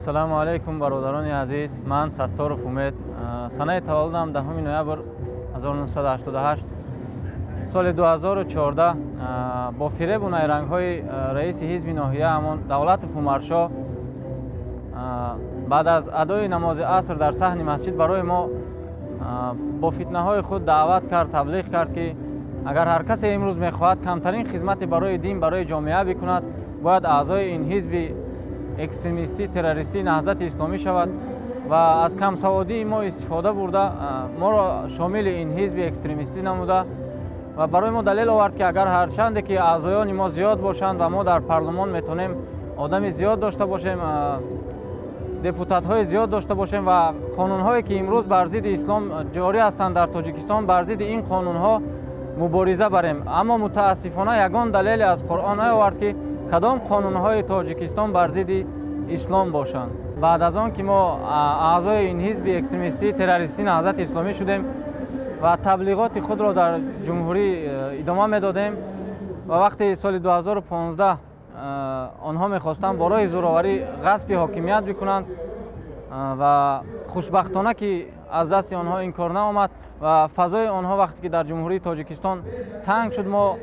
салому алайкум бародарони азиз, ман Сатторов Умед. Санаи таваллудам 10 ноябр 1988. соли 2014 бо фиребу найрангҳои раиси ҳизби ноҳияамон Давлатов Умаршо баъд аз адои намози аср дар саҳни масҷид барои мо бо фитнаҳои худ даъват кард, таблиғ кард ки агар ҳар касе имрӯз мехоҳад камтарин хизмати барои дин, барои ҷомеа бикунад, бояд аъзои ин ҳизби экстремистӣ, террористӣ Наҳзати Исломӣ шавад ва аз камсаводии мо истифода бурда моро шомили ин ҳизби экстремистӣ намуда ва барои мо далел овард ки агар ҳарчанде ки аъзоёни мо зиёд бошанд ва мо дар парлумон метавонем одами зиёд дошта бошем, депутатҳои зиёд дошта бошем ва қонунҳое ки имрӯз бар зидди ислом ҷорӣ ҳастанд дар Тоҷикистон, бар зидди ин қонунҳо мубориза барем. Аммо мутаассифона ягон далеле аз Қуръон наовард ки кадом қонунҳои Тоҷикистон бар зидди ислом бошанд. баъд аз он ки мо аъзои ин ҳизби экстремистӣ, террористӣ Наҳзати Исломӣ шудем ва таблиғоти худро дар ҷумҳурӣ идома медодем ва вақти соли 2015 онҳо мехостанд бо роҳи зӯроварӣ ғасби ҳокимият бикунанд ва хушбахтона ки аз дасти онҳо ин кор наомад ва фазои онҳо вақте ки дар ҷумҳурии Тоҷикистон танг шуд, мо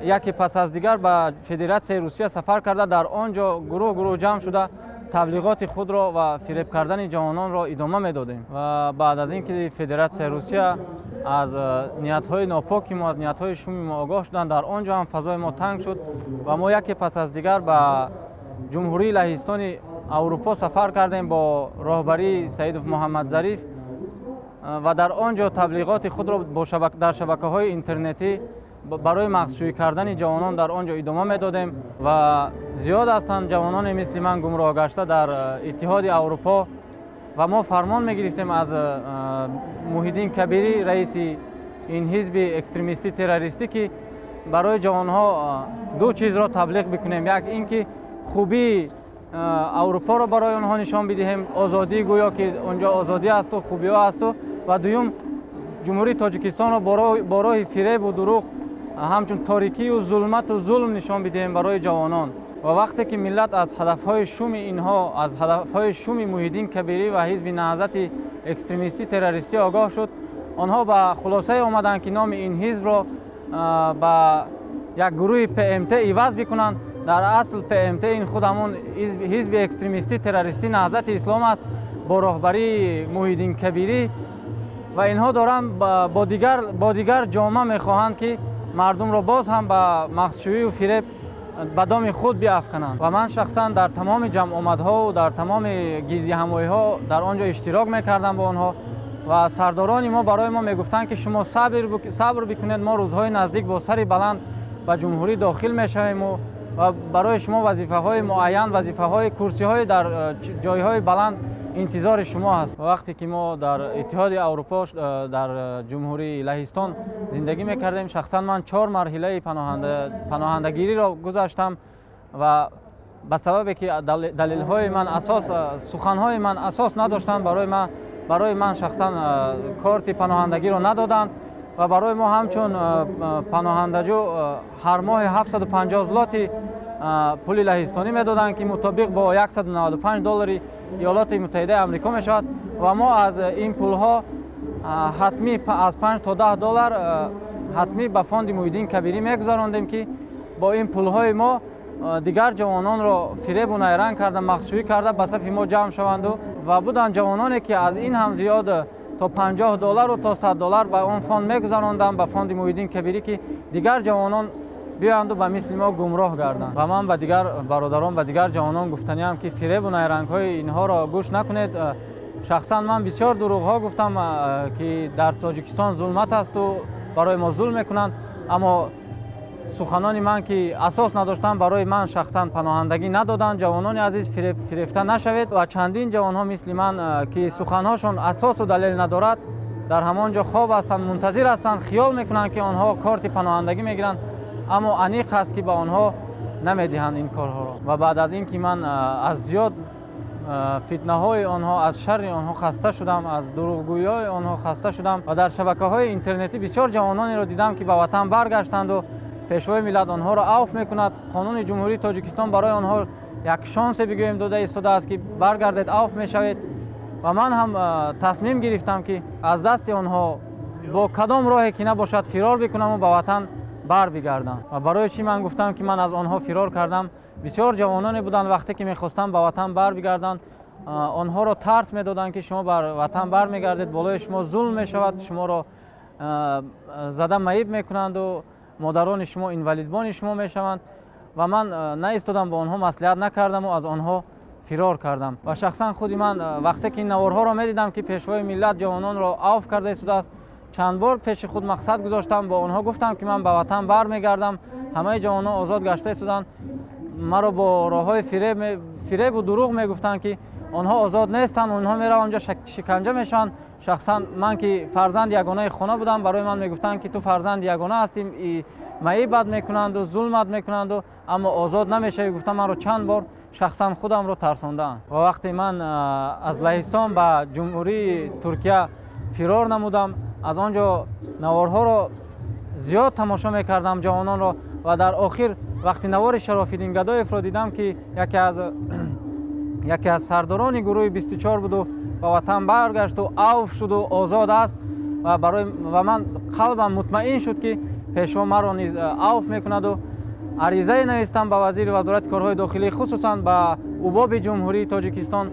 яке пас аз дигар ба Федератсияи Русия сафар карда дар он ҷо гурӯҳ ҷамъ шуда таблиғоти худро ва фиреб кардани ҷавононро идома медодем. Ва баъд аз ин ки Федератсияи Русия аз ниятҳои нопоки мо, аз ниятҳои шуми мо огоҳ шуданд, дар он ҷо ҳам фазои мо танг шуд ва мо яке пас аз дигар ба ҷумҳурии лаҳистони Аврупо сафар кардем бо роҳбарии Саидов Муҳаммадзариф ва дар он ҷо таблиғоти худро дар шабакаҳои интернетӣ барои мағзшӯӣ кардани ҷавонон дар он ҷо идома медодем ва зиёд ҳастанд ҷавононе мисли ман гумроҳ гашта дар Иттиҳоди Аврупо ва мо фармон мегирифтем аз Муҳиддин Кабирӣ, раиси ин ҳизби экстремистӣ, террористӣ, ки барои ҷавонҳо ду чизро таблиғ бикунем. Як ин ки хубии Аврупоро барои онҳо нишон бидиҳем, озодӣ, гӯё ки онҷо озодӣ асту, хубиҳо асту, ва дуюм ҷумҳурии Тоҷикистонро бо роҳи фиребу дурӯғ ҳамчун торикию зулмату зулм нишон бидиҳем барои ҷавонон. ва вақте ки миллат аз ҳадафҳои шуми инҳо, аз ҳадафҳои шуми Муҳиддин Кабирӣ ва ҳизби Наҳзати экстремистӣ, террористӣ огоҳ шуд, онҳо ба хулосае омаданд ки номи ин ҳизбро ба як гурӯҳи ПМТ иваз бикунанд. дар асл ПМТ ин худ ҳамон ҳизби экстремистӣ, террористӣ Наҳзати Ислом аст бо роҳбарии Муҳиддин Кабирӣ ва инҳо доранд бо дигар ҷома мехоҳанд ки мардумро боз ҳам ба мағзшӯию фиреб ба доми худ биафкананд. ва ман шахсан дар тамоми ҷамъомадҳо, дар тамоми гирдиҳамоиҳо дар он ҷо иштирок мекардам бо онҳо ва сардорони мо барои мо мегуфтанд ки шумо сабр бикунед, мо рӯзҳои наздик бо сари баланд ба ҷумҳурӣ дохил мешавему ва барои шумо вазифаҳои муайян, вазифаҳои курсиҳои дар ҷойҳои баланд интизори шумо ҳаст. Вақте ки мо дар Иттиҳоди Аврупо, дар ҷумҳурии Лаҳистон зиндагӣ мекардем, шахсан ман 4 марҳилаи паноҳандагириро гузаштам ва ба сабабе ки далелҳои ман суханҳои ман асос надоштанд, барои ман шахсан корти паноҳандагиро надоданд ва барои мо ҳамчун паноҳандаҷӯ ҳар моҳи 750 злоти пули лаҳистонӣ медоданд ки мутобиқ бо $195 Иёлоти Муттаҳидаи Амрико мешавад ва мо аз ин пулҳо ҳатмӣ аз $5 то $10 ҳатмӣ ба фонди Муҳиддин Кабирӣ мегузарондем ки бо ин пулҳои мо дигар ҷавононро фиребу найранг карда, мағзшӯӣ карда ба сафи мо ҷамъ шаванду ва буданд ҷавононе ки аз ин ҳам зиёд то $50 то $100 ба он фонд мегузарондам, ба фонди Муҳиддин Кабирӣ, ки дигар ҷавонон биянду ба мисли мо гумроҳ гарданд. ва ман ба дигар бародарон, ба дигар ҷавонон гуфтаниям ки фиребу найрангҳои инҳоро гӯш накунед. шахсан ман бисёр дурӯғҳо гуфтам ки дар Тоҷикистон зулмат асту барои мо зулм мекунанд, аммо суханони ман ки асос надоштанд, барои ман шахсан паноҳандагӣ надоданд. ҷавонони азиз, фиребта нашавед ва чандин ҷавонҳо мисли ман ки суханҳошон асосу далел надорад, дар ҳамон ҷо хоб ҳастанд, мунтазир ҳастанд, хиёл мекунанд ки онҳо корти паноҳандагӣ мегиранд, аммо аниқ ҳаст ки ба онҳо намедиҳанд ин корҳоро. ва баъд аз ин ки ман аз зиёд фитнаҳои онҳо, аз шарри онҳо хаста шудам, аз дурӯғгӯиҳои онҳо хаста шудам ва дар шабакаҳои интернетӣ бисёр ҷавононеро дидам ки ба ватан баргаштанду пешвои миллат онҳоро авф мекунад. қонуни ҷумҳурии тоҷикистон барои онҳо як шонсе бигӯем дода истодааст ки баргардед, авф мешавед. ва ман ҳам тасмим гирифтам ки аз дасти онҳо бо кадом роҳе ки набошад фирор бикунаму ба ватан барбигардам. ва барои чӣ ман гуфтам ки ман аз онҳо фирор кардам? бисёр ҷавононе буданд вақте ки мехостанд ба ватан барбигарданд, онҳоро тарс медоданд ки шумо бар ватан бармегардед, болои шумо зулм мешавад, шуморо зада маиб мекунанду модарони шумо инвалидбони шумо мешаванд. ва ман наистодам ба онҳо маслиҳат накардаму аз онҳо фирор кардам. ва шахсан худи ман вақте ки ин наворҳоро медидам ки пешвои миллат ҷавононро авф карда истодааст, чанд бор пеши худ мақсад гузоштам, ба онҳо гуфтам ки ман ба ватан бармегардам. ҳамаи ҷавонон озод гашта истоданд. маро бо роҳҳои фиребу дурӯғ мегуфтанд ки онҳо озод нестанд, онҳо мераванд онҷо шиканҷа мешаванд. шахсан ман ки фарзанди ягонаи хона будам, барои ман мегуфтанд ки ту фарзанди ягона ҳастӣ, маибат мекунанду зулмат мекунанду аммо озод намешавӣ. гуфтам маро чанд бор шахсан худамро тарсондаанд. ва вақте ман аз Лаҳистон ба ҷумҳурии Туркия фирор намудам, аз он ҷо наворҳоро зиёд тамошо мекардам, ҷавононро. ва дар охир вақти навори Шарофиддингадоевро дидам ки яке аз сардорони гурӯҳи 24 буду ба ватан баргашту авф шуду озод аст. ва ман қалбам мутмаин шуд ки пешво маро низ авф мекунаду аризае навистам ба вазири вазорати корҳои дохилӣ, хусусан ба убоби ҷумҳурии Тоҷикистон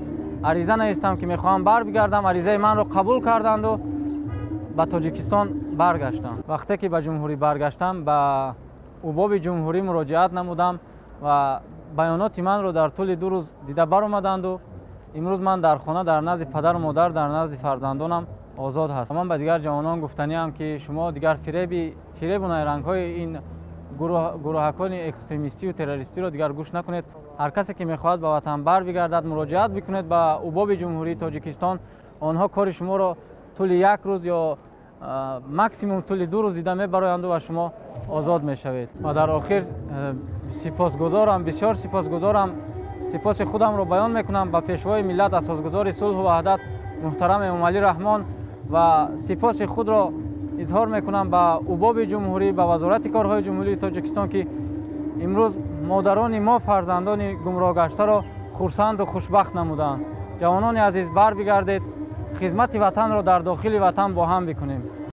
ариза навистам ки мехоҳам барбигардам. аризаи манро қабул карданду ба Тоҷикистон баргаштам. вақте ки ба ҷумҳурӣ баргаштам, ба убоби ҷумҳурӣ муроҷиат намудам ва баёноти манро дар тӯли 2 рӯз дида баромаданду имрӯз ман дар хона дар назди падару модар, дар назди фарзандонам озод ҳастам. ман ба дигар ҷавонон гуфтаниам ки шумо дигар фиребу найрангҳои ин гурӯҳакони экстремистию террористиро дигар гӯш накунед. ҳар касе ки мехоҳад ба ватан барбигардад, муроҷиат бикунед ба убоби ҷумҳурии Тоҷикистон. онҳо кори шуморо тӯли 1 рӯз ё максимум тӯли 2 рӯз дида мебароянду ва шумо озод мешавед. ва дар охир сипосгузорам, бисёр сипосгузорам. сипоси худамро баён мекунам ба пешвои миллат, асосгузори сулҳу ваҳдат муҳтарам Эмомалӣ Раҳмон, ва сипоси худро изҳор мекунам ба убоби ҷумҳурӣ, ба вазорати корҳои ҷумҳурии Тоҷикистон ки имрӯз модарони мо фарзандони гумроҳгаштаро хурсанду хушбахт намуданд. ҷавонони азиз, барбигардед, хизмати ватанро дар дохили ватан бо ҳам бикунем.